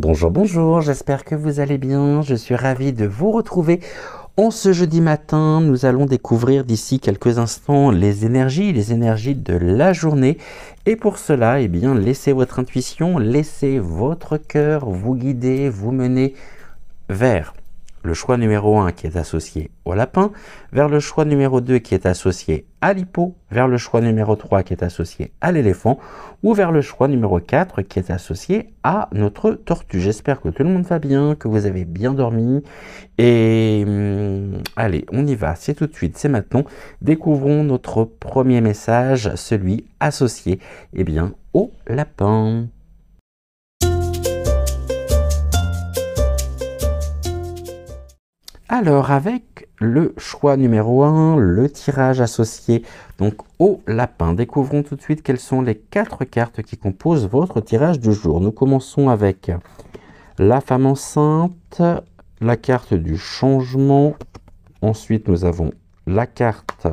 Bonjour, bonjour, j'espère que vous allez bien. Je suis ravi de vous retrouver en ce jeudi matin. Nous allons découvrir d'ici quelques instants les énergies de la journée. Et pour cela, eh bien, laissez votre intuition, laissez votre cœur vous guider, vous mener vers le choix numéro 1 qui est associé au lapin, vers le choix numéro 2 qui est associé à l'hippo, vers le choix numéro 3 qui est associé à l'éléphant, ou vers le choix numéro 4 qui est associé à notre tortue. J'espère que tout le monde va bien, que vous avez bien dormi. Et allez, on y va, c'est tout de suite, c'est maintenant. Découvrons notre premier message, celui associé eh bien, au lapin. Alors, avec le choix numéro 1, le tirage associé donc au lapin, découvrons tout de suite quelles sont les 4 cartes qui composent votre tirage du jour. Nous commençons avec la femme enceinte, la carte du changement, ensuite nous avons la carte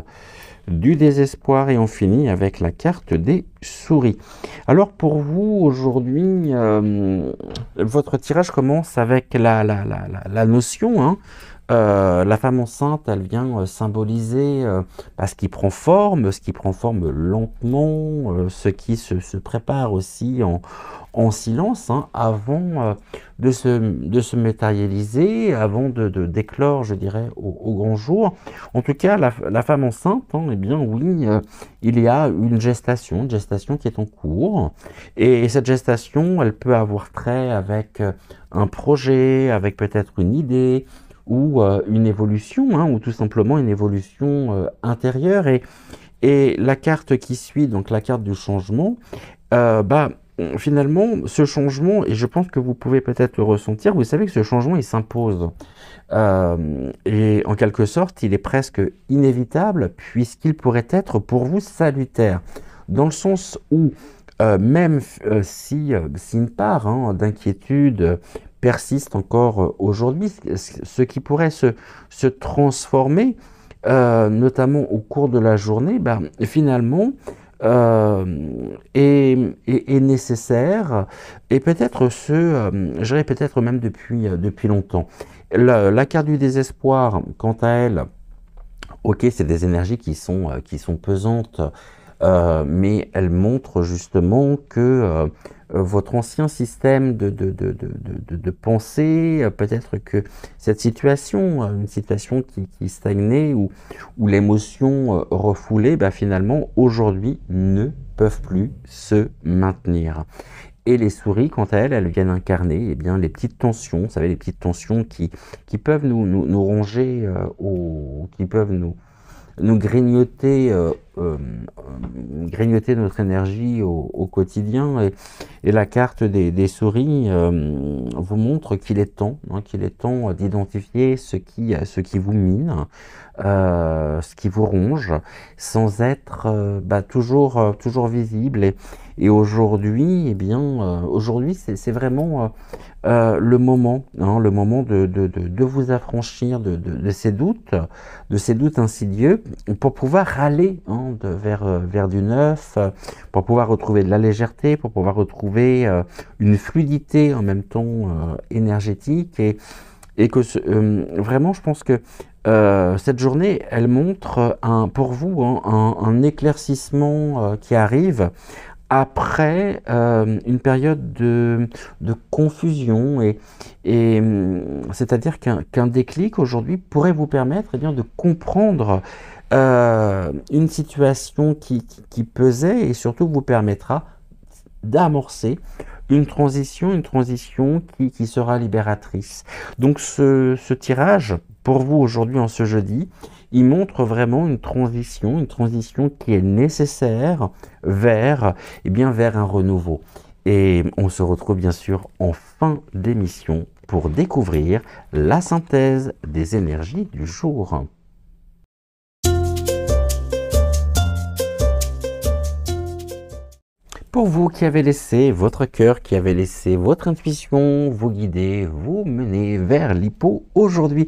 du désespoir et on finit avec la carte des souris. Alors pour vous aujourd'hui, votre tirage commence avec la notion, la femme enceinte, elle vient symboliser ce qui prend forme, lentement, ce qui se prépare aussi en silence, avant de se matérialiser, avant de d'éclore, je dirais, au grand jour. En tout cas, la femme enceinte, eh bien oui, il y a une gestation qui est en cours. Et cette gestation, elle peut avoir trait avec un projet, avec peut-être une idée, ou une évolution, ou tout simplement une évolution intérieure. Et la carte qui suit, donc la carte du changement, finalement, ce changement, et je pense que vous pouvez peut-être le ressentir, vous savez que ce changement, il s'impose. Et en quelque sorte, il est presque inévitable, puisqu'il pourrait être pour vous salutaire. Dans le sens où, même si une part d'inquiétude persiste encore aujourd'hui, ce qui pourrait se transformer, notamment au cours de la journée, finalement, est nécessaire et peut-être je dirais peut-être même depuis longtemps. La carte du désespoir, quant à elle, ok, c'est des énergies qui sont pesantes, mais elles montrent justement que votre ancien système de pensée, peut-être que cette situation, une situation qui stagnait ou l'émotion refoulée, finalement, aujourd'hui, ne peuvent plus se maintenir. Et les souris, quant à elles, elles viennent incarner les petites tensions, vous savez, les petites tensions qui peuvent nous ronger, qui peuvent nous grignoter, grignoter notre énergie au quotidien. Et la carte des souris vous montre qu'il est temps, d'identifier ce qui vous mine, ce qui vous ronge, sans être toujours visible. Et aujourd'hui, aujourd'hui, c'est vraiment le moment de vous affranchir de ces doutes insidieux, pour pouvoir aller vers du neuf, pour pouvoir retrouver de la légèreté, pour pouvoir retrouver une fluidité en même temps énergétique. Et que vraiment, je pense que cette journée, elle montre pour vous un éclaircissement qui arrive après une période de confusion, et c'est-à-dire qu'un déclic aujourd'hui pourrait vous permettre de comprendre une situation qui pesait, et surtout vous permettra d'amorcer une transition qui sera libératrice. Donc ce tirage, pour vous aujourd'hui en ce jeudi, il montre vraiment une transition qui est nécessaire vers un renouveau. Et on se retrouve bien sûr en fin d'émission pour découvrir la synthèse des énergies du jour. Pour vous qui avez laissé votre cœur, qui avez laissé votre intuition vous guider, vous mener vers l'hippo, aujourd'hui,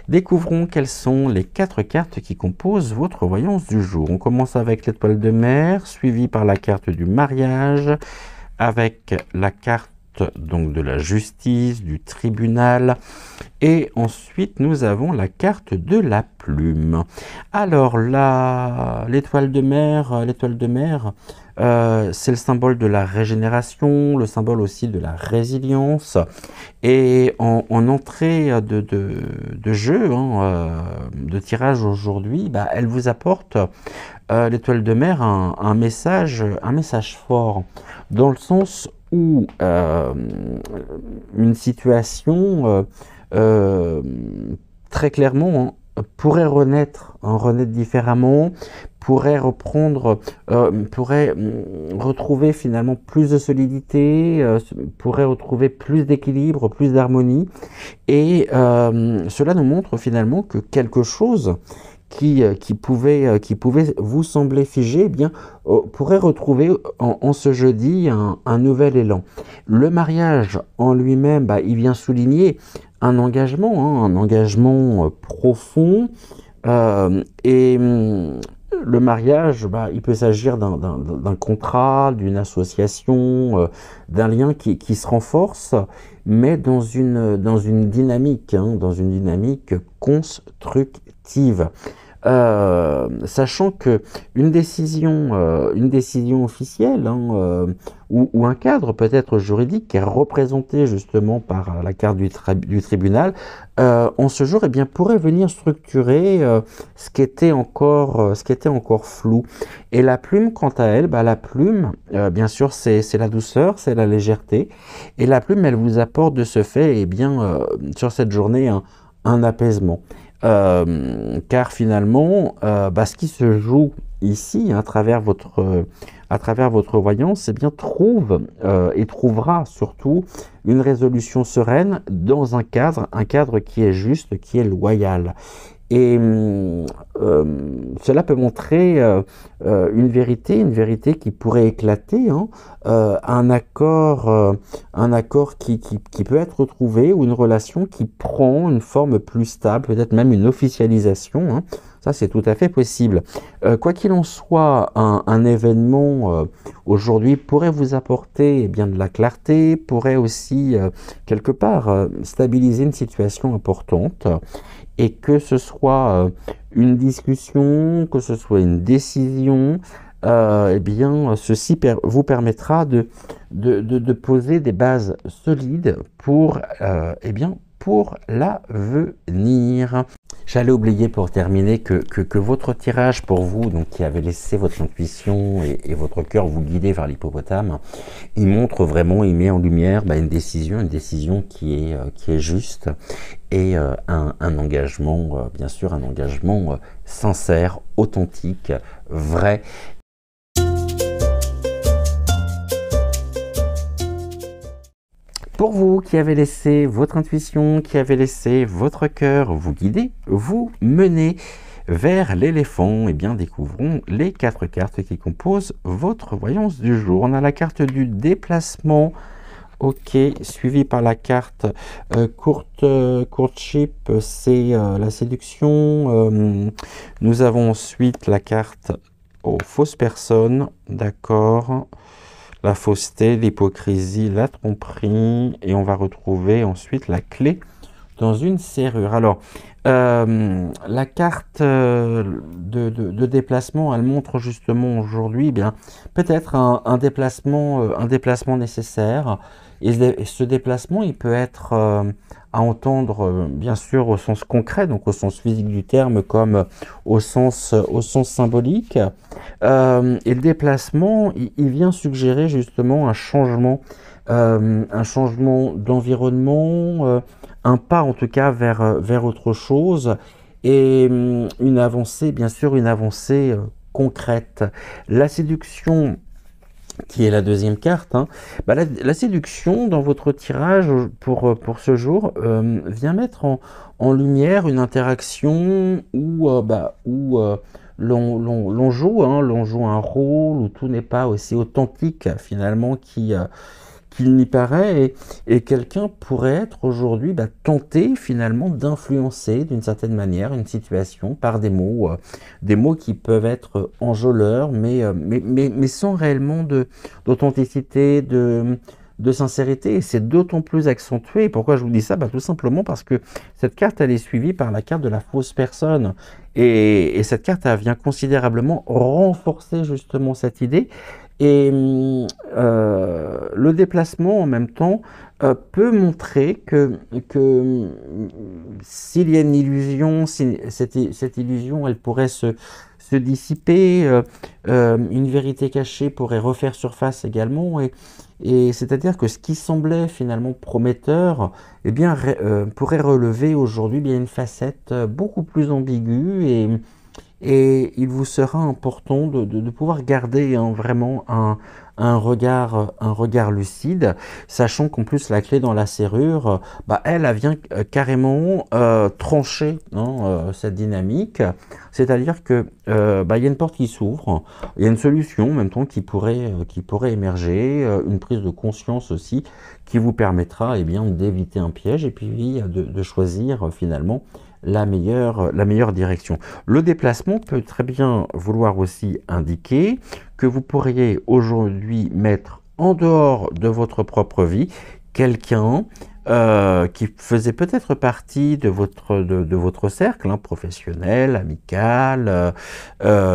découvrons quelles sont les 4 cartes qui composent votre voyance du jour. On commence avec l'étoile de mer, suivie par la carte du mariage, avec la carte carte donc de la justice, du tribunal, et ensuite nous avons la carte de la plume. Alors l'étoile de mer, c'est le symbole de la régénération, le symbole aussi de la résilience. Et en entrée de jeu, de tirage aujourd'hui, bah, elle vous apporte, l'étoile de mer, un message fort, dans le sens où une situation très clairement pourrait renaître différemment, pourrait reprendre, pourrait retrouver finalement plus de solidité, pourrait retrouver plus d'équilibre, plus d'harmonie. Et cela nous montre finalement que quelque chose qui pouvait vous sembler figé, eh bien, pourrait retrouver en ce jeudi un nouvel élan. Le mariage en lui-même, bah, il vient souligner un engagement profond, et le mariage, bah, il peut s'agir d'un contrat, d'une association, d'un lien qui se renforce, mais dans une dynamique, dans une dynamique constructive. Sachant que une décision officielle, ou un cadre peut-être juridique qui est représenté justement par la carte du tribunal, en ce jour, eh bien, pourrait venir structurer ce qui était encore flou. Et la plume, quant à elle, bah, la plume, bien sûr, c'est la douceur, c'est la légèreté. Et la plume, elle vous apporte de ce fait, eh bien, sur cette journée, un apaisement. Car finalement, bah, ce qui se joue ici, à travers votre voyance, eh bien, trouve et trouvera surtout une résolution sereine dans un cadre qui est juste, qui est loyal. Et cela peut montrer une vérité qui pourrait éclater, un accord qui peut être trouvé, ou une relation qui prend une forme plus stable, peut-être même une officialisation. Ça, c'est tout à fait possible. Quoi qu'il en soit, un événement aujourd'hui pourrait vous apporter, eh bien, de la clarté, pourrait aussi quelque part stabiliser une situation importante. Et que ce soit une discussion, que ce soit une décision, eh bien, ceci vous permettra de poser des bases solides pour, eh bien, pour l'avenir. J'allais oublier pour terminer que votre tirage pour vous, donc qui avait laissé votre intuition et votre cœur vous guider vers l'hippopotame, il montre vraiment, il met en lumière une décision qui est juste, et un engagement, bien sûr, un engagement sincère, authentique, vrai. Pour vous qui avez laissé votre intuition, qui avez laissé votre cœur vous guider, vous mener vers l'éléphant, eh bien, découvrons les 4 cartes qui composent votre voyance du jour. On a la carte du déplacement, ok, suivi par la carte courtship, c'est la séduction. Nous avons ensuite la carte aux fausses personnes, d'accord, la fausseté, l'hypocrisie, la tromperie, et on va retrouver ensuite la clé dans une serrure. Alors, la carte de déplacement, elle montre justement aujourd'hui, eh bien, peut-être un déplacement nécessaire. Et ce déplacement, il peut être à entendre, bien sûr, au sens concret, donc au sens physique du terme, comme au sens symbolique. Et le déplacement, il vient suggérer justement un changement d'environnement, un pas en tout cas vers autre chose, et une avancée, bien sûr, une avancée concrète. La séduction, qui est la deuxième carte, bah, la séduction dans votre tirage pour ce jour vient mettre en lumière une interaction où l'on joue un rôle, où tout n'est pas aussi authentique finalement qu'il n'y paraît, et quelqu'un pourrait être aujourd'hui tenté finalement d'influencer d'une certaine manière une situation par des mots qui peuvent être enjôleurs, mais sans réellement d'authenticité, de sincérité. Et c'est d'autant plus accentué. Pourquoi je vous dis ça? Tout simplement parce que cette carte, elle est suivie par la carte de la fausse personne. Et cette carte, elle vient considérablement renforcer justement cette idée. Et le déplacement, en même temps, peut montrer que s'il y a une illusion, si cette illusion, elle pourrait se dissiper, une vérité cachée pourrait refaire surface également, et c'est-à-dire que ce qui semblait finalement prometteur, eh bien, pourrait relever aujourd'hui bien une facette beaucoup plus ambiguë, et il vous sera important de pouvoir garder vraiment un regard lucide, sachant qu'en plus la clé dans la serrure, elle vient carrément trancher cette dynamique. C'est-à-dire que il y a une porte qui s'ouvre, il y a une solution en même temps qui pourrait émerger, une prise de conscience aussi qui vous permettra d'éviter un piège et puis de choisir finalement la meilleure direction. Le déplacement peut très bien vouloir aussi indiquer que vous pourriez aujourd'hui mettre en dehors de votre propre vie quelqu'un qui faisait peut-être partie de votre cercle professionnel, amical,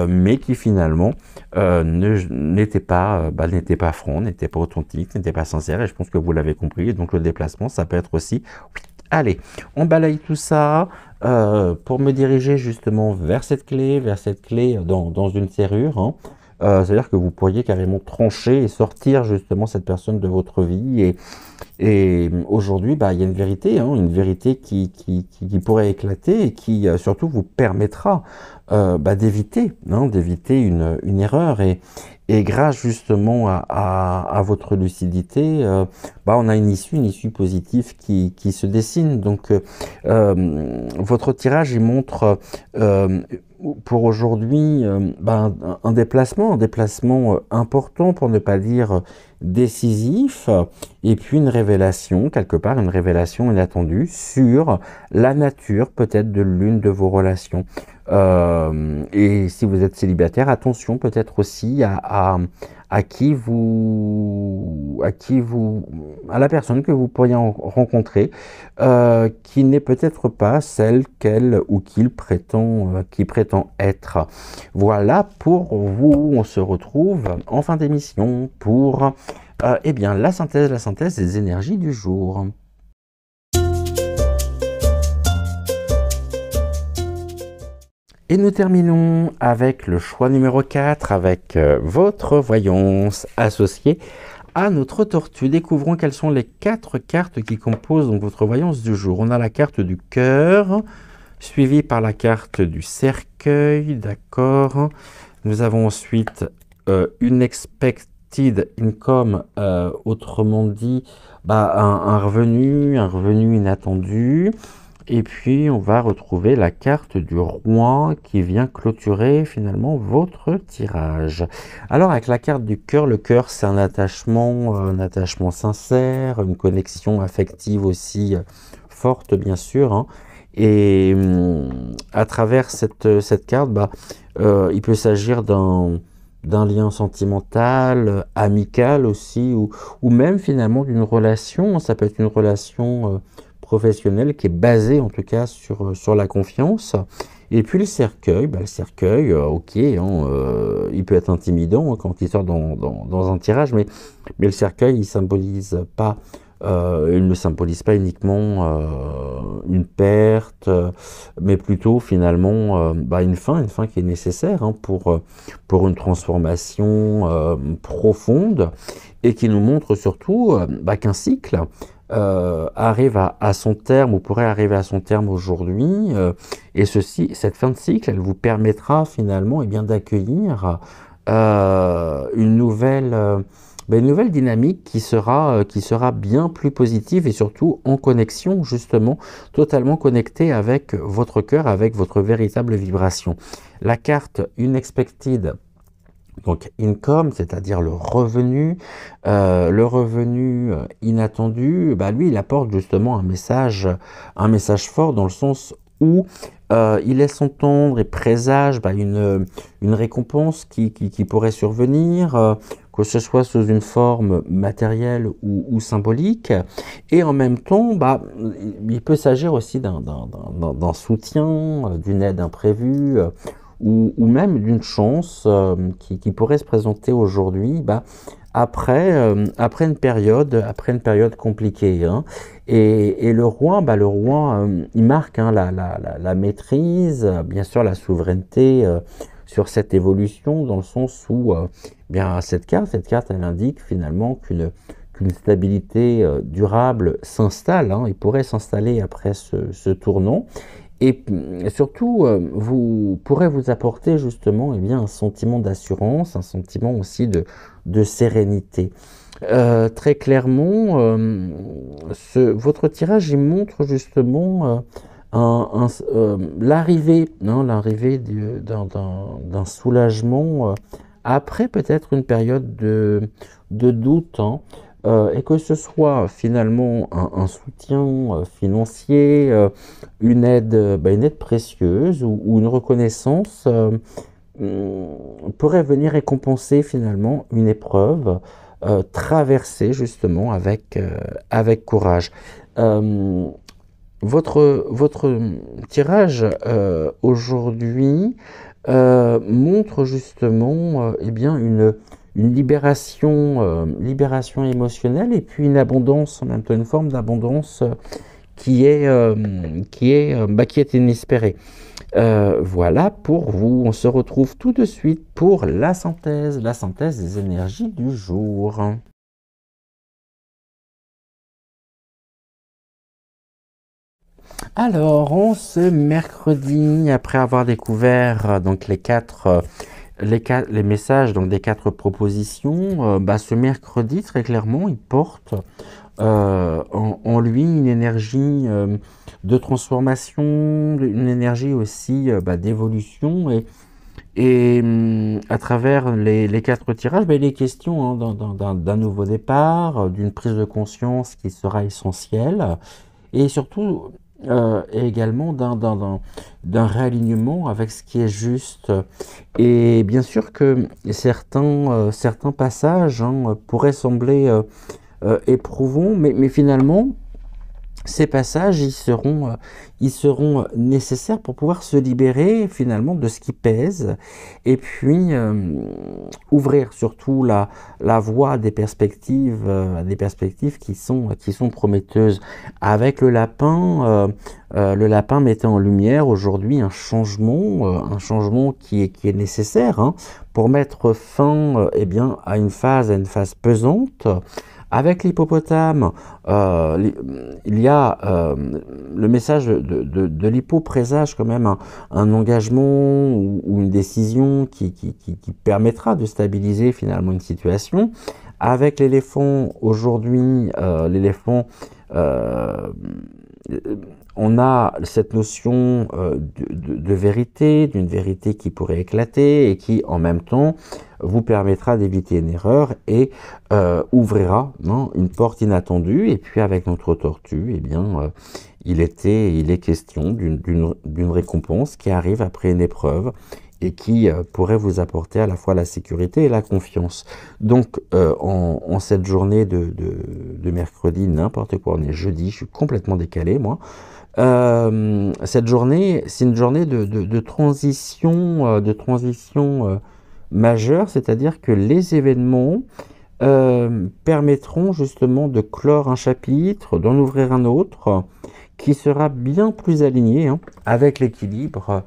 mais qui finalement n'était pas franc, n'était pas authentique, n'était pas sincère, et je pense que vous l'avez compris. Donc le déplacement, ça peut être aussi... Allez, on balaye tout ça pour me diriger justement vers cette clé dans une serrure. C'est-à-dire que vous pourriez carrément trancher et sortir justement cette personne de votre vie. Et aujourd'hui, il y a une vérité qui pourrait éclater et qui surtout vous permettra d'éviter une erreur. Et grâce justement à votre lucidité, on a une issue positive qui se dessine. Donc votre tirage, il montre pour aujourd'hui un déplacement important, pour ne pas dire décisif, et puis une révélation, quelque part une révélation inattendue sur la nature peut-être de l'une de vos relations. Et si vous êtes célibataire, attention peut-être aussi à la personne que vous pourriez rencontrer, qui n'est peut-être pas celle qu'elle ou qu'il qui prétend être. Voilà pour vous. On se retrouve en fin d'émission pour la synthèse des énergies du jour. Et nous terminons avec le choix numéro 4, avec votre voyance associée à notre tortue. Découvrons quelles sont les 4 cartes qui composent donc votre voyance du jour. On a la carte du cœur, suivie par la carte du cercueil, d'accord. Nous avons ensuite une expected income, autrement dit un revenu inattendu. Et puis, on va retrouver la carte du roi qui vient clôturer finalement votre tirage. Alors, avec la carte du cœur, le cœur, c'est un attachement sincère, une connexion affective aussi forte, bien sûr. Et à travers cette carte, il peut s'agir d'un lien sentimental, amical aussi, ou même finalement d'une relation. Ça peut être une relation professionnel qui est basé en tout cas sur la confiance. Et puis le cercueil, il peut être intimidant quand il sort dans un tirage, mais le cercueil, il ne symbolise pas uniquement une perte, mais plutôt finalement une fin qui est nécessaire pour une transformation profonde, et qui nous montre surtout qu'un cycle arrive à son terme, ou pourrait arriver à son terme aujourd'hui, et cette fin de cycle, elle vous permettra finalement d'accueillir une nouvelle dynamique qui sera bien plus positive, et surtout en connexion, justement, totalement connectée avec votre cœur, avec votre véritable vibration. La carte Unexpected, donc income, c'est-à-dire le revenu inattendu, lui, il apporte justement un message fort, dans le sens où il laisse entendre et présage une récompense qui pourrait survenir, que ce soit sous une forme matérielle ou symbolique. Et en même temps, bah, il peut s'agir aussi d'un soutien, d'une aide imprévue, ou même d'une chance qui pourrait se présenter aujourd'hui, bah, après une période compliquée, hein. Et le roi, bah, il marque, hein, la maîtrise, bien sûr la souveraineté sur cette évolution, dans le sens où bien cette carte, elle indique finalement qu'une stabilité durable s'installe, hein, et pourrait s'installer après ce tournant. Et surtout, vous pourrez vous apporter justement, eh bien, un sentiment d'assurance, un sentiment aussi de sérénité. Très clairement, votre tirage, il montre justement l'arrivée, hein, l'arrivée d'un soulagement après peut-être une période de doute, hein. Et que ce soit finalement un soutien financier, une aide précieuse, ou une reconnaissance pourrait venir récompenser finalement une épreuve traversée justement avec courage. Euh, votre tirage aujourd'hui montre justement eh bien une libération émotionnelle, et puis une abondance, en même temps une forme d'abondance qui est inespérée. Voilà pour vous. On se retrouve tout de suite pour la synthèse des énergies du jour. Alors, on ce mercredi, après avoir découvert donc les messages donc des 4 propositions, bah, ce mercredi, très clairement, il porte en lui une énergie de transformation, une énergie aussi bah, d'évolution, et à travers les 4 tirages, bah, il est question, hein, d'un nouveau départ, d'une prise de conscience qui sera essentielle, et surtout et également d'un réalignement avec ce qui est juste. Et bien sûr que certains passages, hein, pourraient sembler éprouvants, mais finalement, ces passages, ils seront nécessaires pour pouvoir se libérer finalement de ce qui pèse, et puis ouvrir surtout la voie à des perspectives qui sont prometteuses. Avec le lapin mettait en lumière aujourd'hui un changement qui est nécessaire, hein, pour mettre fin eh bien, à une phase pesante. Avec l'hippopotame, il y a le message de l'hippo présage quand même un engagement ou une décision qui permettra de stabiliser finalement une situation. Avec l'éléphant, aujourd'hui, euh, on a cette notion de vérité, d'une vérité qui pourrait éclater, et qui en même temps vous permettra d'éviter une erreur, et ouvrira, non, une porte inattendue. Et puis avec notre tortue, eh bien, il est question d'une récompense qui arrive après une épreuve, et qui pourrait vous apporter à la fois la sécurité et la confiance. Donc en cette journée de mercredi, n'importe quoi, on est jeudi, je suis complètement décalé moi. Cette journée, c'est une journée de transition majeure, c'est-à-dire que les événements permettront justement de clore un chapitre, d'en ouvrir un autre, qui sera bien plus aligné, hein, avec l'équilibre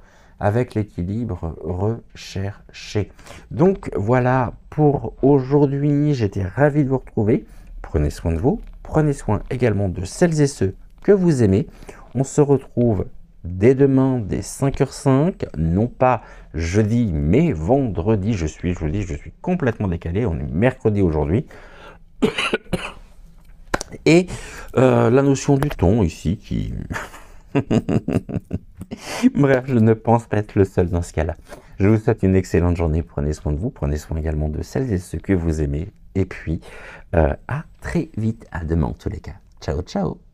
recherché. Donc voilà pour aujourd'hui, j'étais ravi de vous retrouver. Prenez soin de vous, prenez soin également de celles et ceux que vous aimez. On se retrouve dès demain, dès 5h05, non pas jeudi, mais vendredi. Je suis complètement décalé, on est mercredi aujourd'hui. Et la notion du ton ici qui... Bref, je ne pense pas être le seul dans ce cas-là. Je vous souhaite une excellente journée, prenez soin de vous, prenez soin également de celles et ceux que vous aimez, et puis à très vite, à demain en tous les cas. Ciao, ciao!